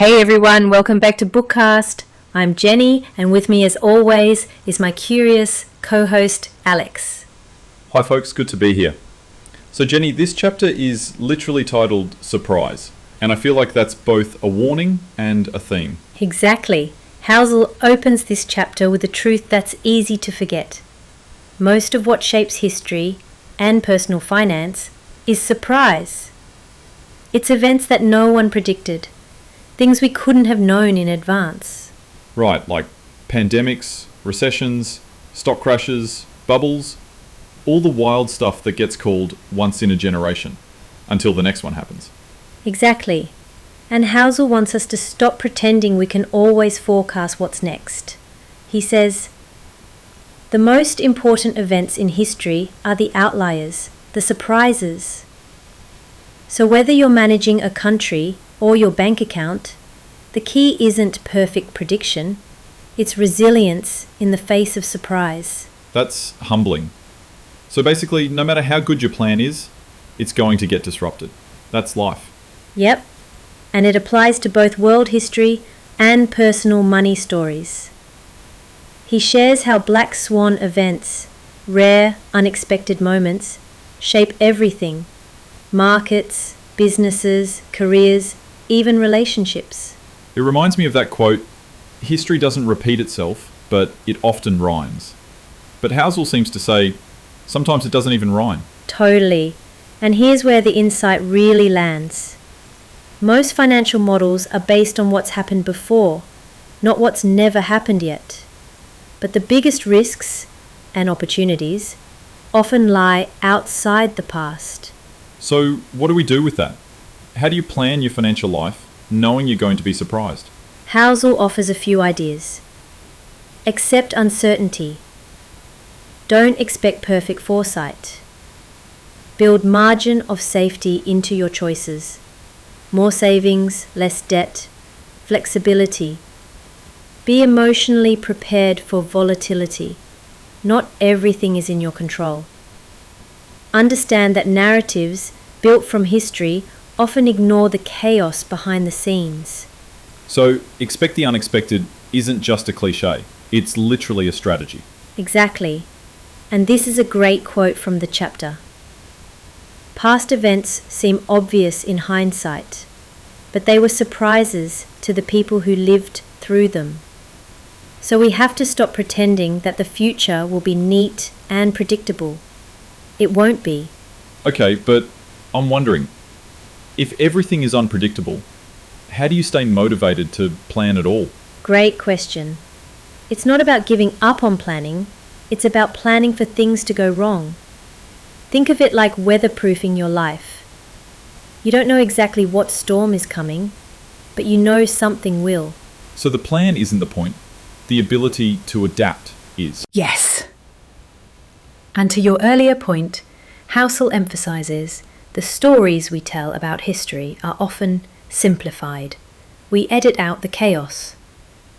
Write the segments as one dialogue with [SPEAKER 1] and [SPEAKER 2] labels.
[SPEAKER 1] Hey everyone, welcome back to Bookcast. I'm Jenny, and with me as always is my curious co-host Alex.
[SPEAKER 2] Hi folks, good to be here. So Jenny, this chapter is literally titled Surprise, and I feel like that's both a warning and a theme.
[SPEAKER 1] Exactly. Housel opens this chapter with a truth that's easy to forget. Most of what shapes history and personal finance is surprise. It's events that no one predicted. Things we couldn't have known in advance.
[SPEAKER 2] Right, like pandemics, recessions, stock crashes, bubbles, all the wild stuff that gets called once in a generation, until the next one happens.
[SPEAKER 1] Exactly. And Housel wants us to stop pretending we can always forecast what's next. He says, the most important events in history are the outliers, the surprises. So whether you're managing a country or your bank account, the key isn't perfect prediction, it's resilience in the face of surprise.
[SPEAKER 2] That's humbling. So basically, no matter how good your plan is, it's going to get disrupted. That's life.
[SPEAKER 1] Yep, and it applies to both world history and personal money stories. He shares how black swan events, rare, unexpected moments, shape everything: markets, businesses, careers, even relationships.
[SPEAKER 2] It reminds me of that quote, history doesn't repeat itself, but it often rhymes. But Housel seems to say, sometimes it doesn't even rhyme.
[SPEAKER 1] Totally. And here's where the insight really lands. Most financial models are based on what's happened before, not what's never happened yet. But the biggest risks and opportunities often lie outside the past.
[SPEAKER 2] So what do we do with that? How do you plan your financial life knowing you're going to be surprised?
[SPEAKER 1] Housel offers a few ideas. Accept uncertainty. Don't expect perfect foresight. Build margin of safety into your choices. More savings, less debt, flexibility. Be emotionally prepared for volatility. Not everything is in your control. Understand that narratives built from history often ignore the chaos behind the scenes.
[SPEAKER 2] So, expect the unexpected isn't just a cliche, it's literally a strategy.
[SPEAKER 1] Exactly. And this is a great quote from the chapter. Past events seem obvious in hindsight, but they were surprises to the people who lived through them. So we have to stop pretending that the future will be neat and predictable. It won't be.
[SPEAKER 2] Okay, but I'm wondering, if everything is unpredictable, how do you stay motivated to plan at all?
[SPEAKER 1] Great question. It's not about giving up on planning, it's about planning for things to go wrong. Think of it like weatherproofing your life. You don't know exactly what storm is coming, but you know something will.
[SPEAKER 2] So the plan isn't the point, the ability to adapt is.
[SPEAKER 3] Yes. And to your earlier point, Housel emphasises the stories we tell about history are often simplified. We edit out the chaos,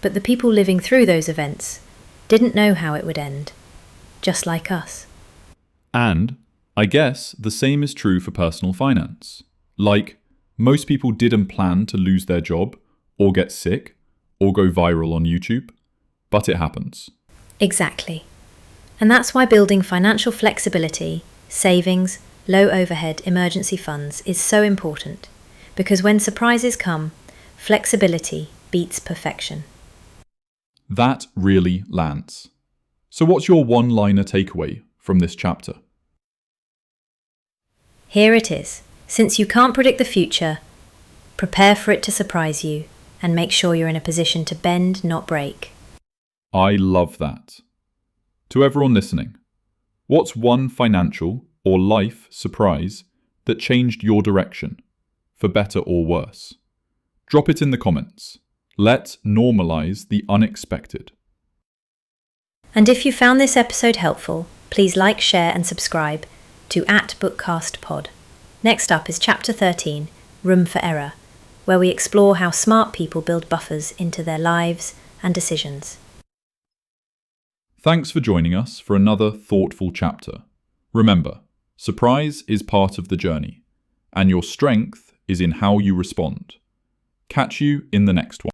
[SPEAKER 3] but the people living through those events didn't know how it would end, just like us.
[SPEAKER 2] And I guess the same is true for personal finance. Like, most people didn't plan to lose their job, or get sick, or go viral on YouTube, but it happens.
[SPEAKER 1] Exactly. And that's why building financial flexibility, savings, low overhead emergency funds is so important, because when surprises come, flexibility beats perfection.
[SPEAKER 2] That really lands. So what's your one-liner takeaway from this chapter?
[SPEAKER 1] Here it is. Since you can't predict the future, prepare for it to surprise you and make sure you're in a position to bend, not break.
[SPEAKER 2] I love that. To everyone listening, what's one financial or life surprise that changed your direction, for better or worse? Drop it in the comments. Let's normalize the unexpected.
[SPEAKER 1] And if you found this episode helpful, please like, share and subscribe to @BookcastPod. Next up is Chapter 13, Room for Error, where we explore how smart people build buffers into their lives and decisions.
[SPEAKER 2] Thanks for joining us for another thoughtful chapter. Remember, surprise is part of the journey, and your strength is in how you respond. Catch you in the next one.